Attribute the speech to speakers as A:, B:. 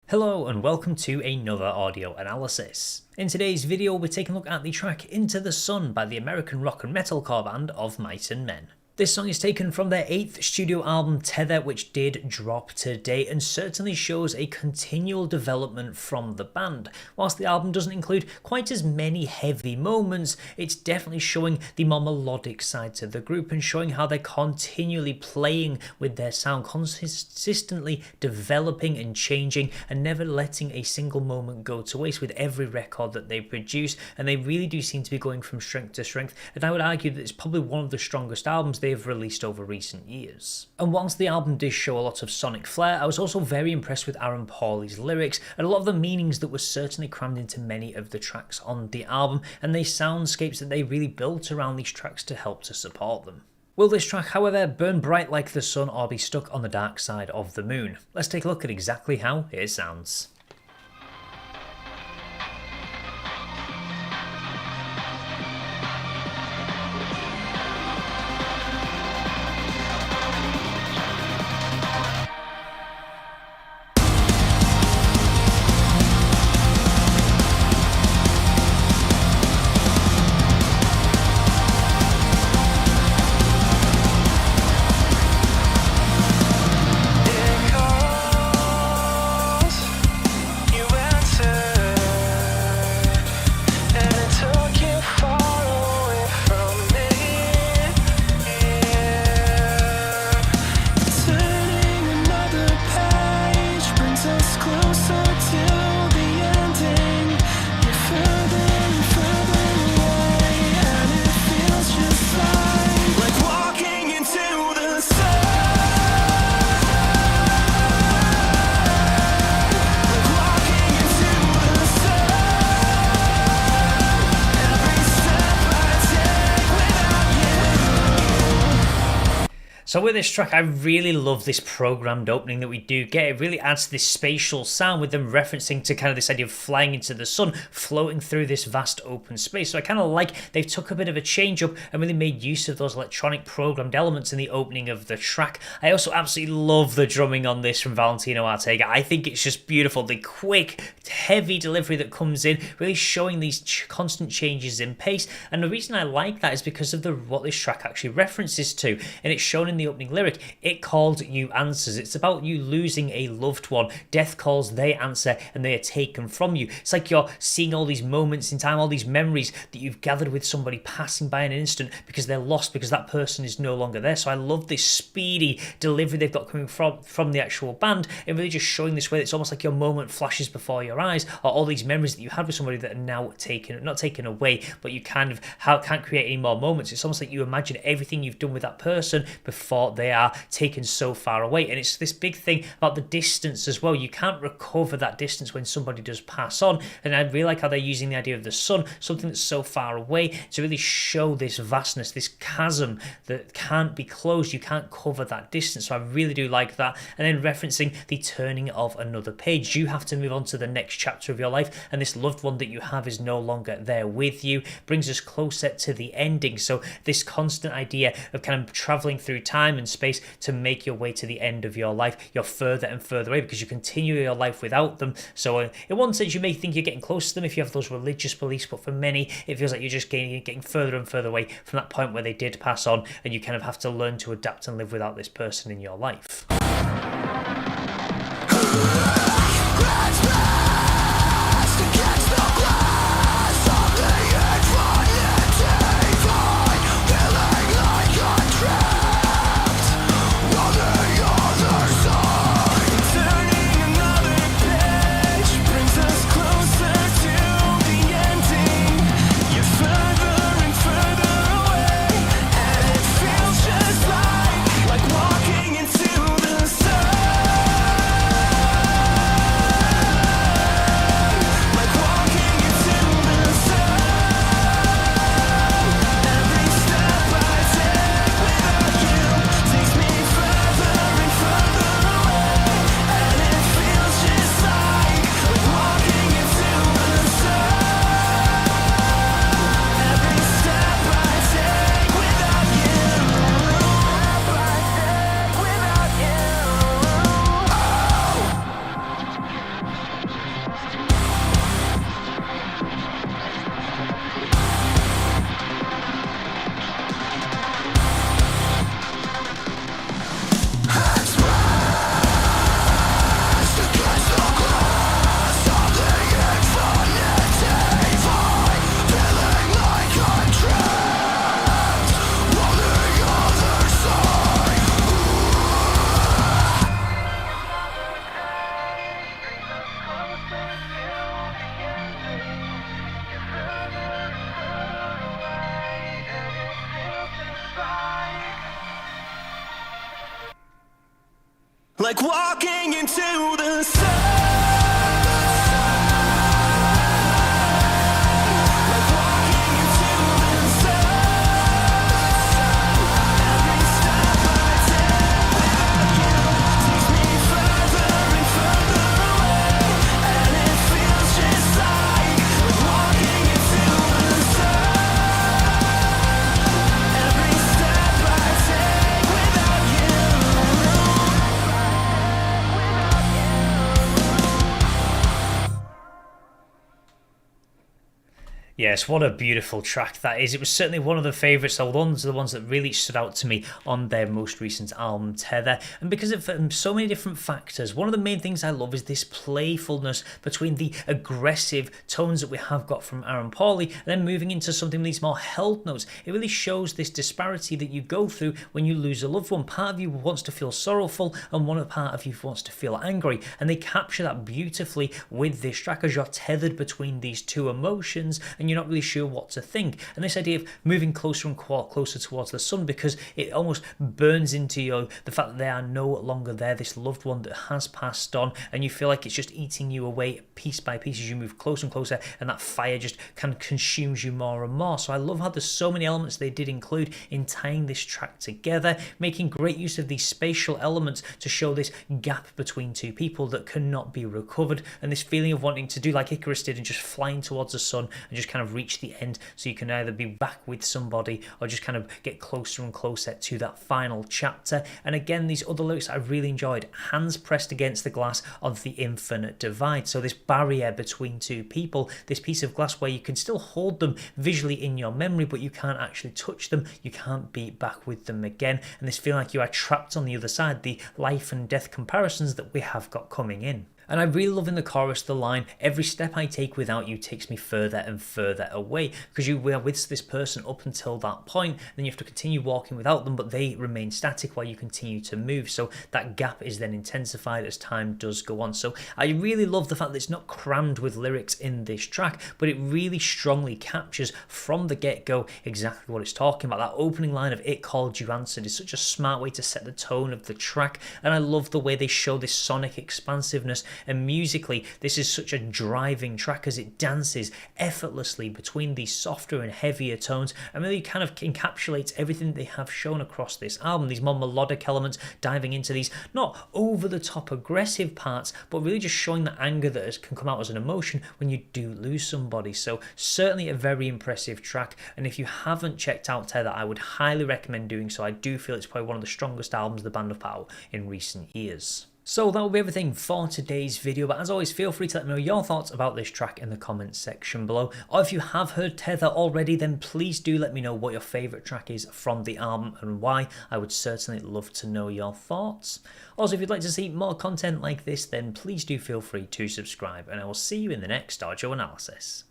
A: Hello and welcome to another audio analysis. In today's video we're taking a look at the track Into the Sun by the American rock and metalcore band Of Might and Men. This song is taken from their 8th studio album Tether, which did drop today and certainly shows a continual development from the band. Whilst the album doesn't include quite as many heavy moments, it's definitely showing the more melodic side to the group and showing how they're continually playing with their sound, consistently developing and changing and never letting a single moment go to waste with every record that they produce, and they really do seem to be going from strength to strength, and I would argue that it's probably one of the strongest albums they've released over recent years. And whilst the album did show a lot of sonic flair, I was also very impressed with Aaron Pauley's lyrics and a lot of the meanings that were certainly crammed into many of the tracks on the album, and the soundscapes that they really built around these tracks to help to support them. Will this track, however, burn bright like the sun or be stuck on the dark side of the moon? Let's take a look at exactly how it sounds. So with this track, I really love this programmed opening that we do get. It really adds this spatial sound with them referencing to kind of this idea of flying into the sun, floating through this vast open space. So I kind of like they've took a bit of a change up and really made use of those electronic programmed elements in the opening of the track. I also absolutely love the drumming on this from Valentino Ortega. I think it's just beautiful. The quick, heavy delivery that comes in, really showing these constant changes in pace. And the reason I like that is because of what this track actually references to, and it's shown in the opening lyric. It called you answers. It's about you losing a loved one. Death calls, they answer, and they are taken from you. It's like you're seeing all these moments in time, all these memories that you've gathered with somebody passing by in an instant because they're lost, because that person is no longer there. So I love this speedy delivery they've got coming from the actual band, and really just showing this way. It's almost like your moment flashes before your eyes, or all these memories that you had with somebody that are now not taken away, but you kind of can't create any more moments. It's almost like you imagine everything you've done with that person before they are taken so far away. And it's this big thing about the distance as well. You can't recover that distance when somebody does pass on, and I really like how they're using the idea of the sun, something that's so far away, to really show this vastness, this chasm that can't be closed. You can't cover that distance. So I really do like that. And then referencing the turning of another page. You have to move on to the next chapter of your life, and this loved one that you have is no longer there with you. Brings us closer to the ending. So this constant idea of kind of traveling through time and space to make your way to the end of your life. You're further and further away because you continue your life without them. So in one sense you may think you're getting close to them if you have those religious beliefs, but for many it feels like you're just getting further and further away from that point where they did pass on, and you kind of have to learn to adapt and live without this person in your life.
B: like walking into the sun.
A: Yes, what a beautiful track that is. It was certainly one of the favourites, so ones of the ones that really stood out to me on their most recent album, Tether. And because of so many different factors, one of the main things I love is this playfulness between the aggressive tones that we have got from Aaron Pauli and then moving into something with these more held notes. It really shows this disparity that you go through when you lose a loved one. Part of you wants to feel sorrowful and one part of you wants to feel angry. And they capture that beautifully with this track as you're tethered between these two emotions and you're not really sure what to think. And this idea of moving closer and closer towards the sun, because it almost burns into you the fact that they are no longer there, this loved one that has passed on, and you feel like it's just eating you away piece by piece as you move closer and closer, and that fire just kind of consumes you more and more. So I love how there's so many elements they did include in tying this track together, making great use of these spatial elements to show this gap between two people that cannot be recovered, and this feeling of wanting to do like Icarus did and just flying towards the sun and just kind of reach the end, so you can either be back with somebody or just kind of get closer and closer to that final chapter. And again, these other lyrics I really enjoyed: hands pressed against the glass of the infinite divide. So this barrier between two people, this piece of glass where you can still hold them visually in your memory, but you can't actually touch them, you can't be back with them again, and this feeling like you are trapped on the other side, the life and death comparisons that we have got coming in. And I really love in the chorus the line, every step I take without you takes me further and further away, because you were with this person up until that point, then you have to continue walking without them, but they remain static while you continue to move. So that gap is then intensified as time does go on. So I really love the fact that it's not crammed with lyrics in this track, but it really strongly captures from the get-go exactly what it's talking about. That opening line of "It called, you answered" is such a smart way to set the tone of the track, and I love the way they show this sonic expansiveness. And musically, this is such a driving track as it dances effortlessly between these softer and heavier tones, and really kind of encapsulates everything they have shown across this album. These more melodic elements diving into these not over-the-top aggressive parts, but really just showing the anger that can come out as an emotion when you do lose somebody. So certainly a very impressive track, and if you haven't checked out Tether, I would highly recommend doing so. I do feel it's probably one of the strongest albums the band have put out in recent years. So that will be everything for today's video, but as always, feel free to let me know your thoughts about this track in the comments section below. Or if you have heard Tether already, then please do let me know what your favourite track is from the album and why. I would certainly love to know your thoughts. Also, if you'd like to see more content like this, then please do feel free to subscribe, and I will see you in the next audio analysis.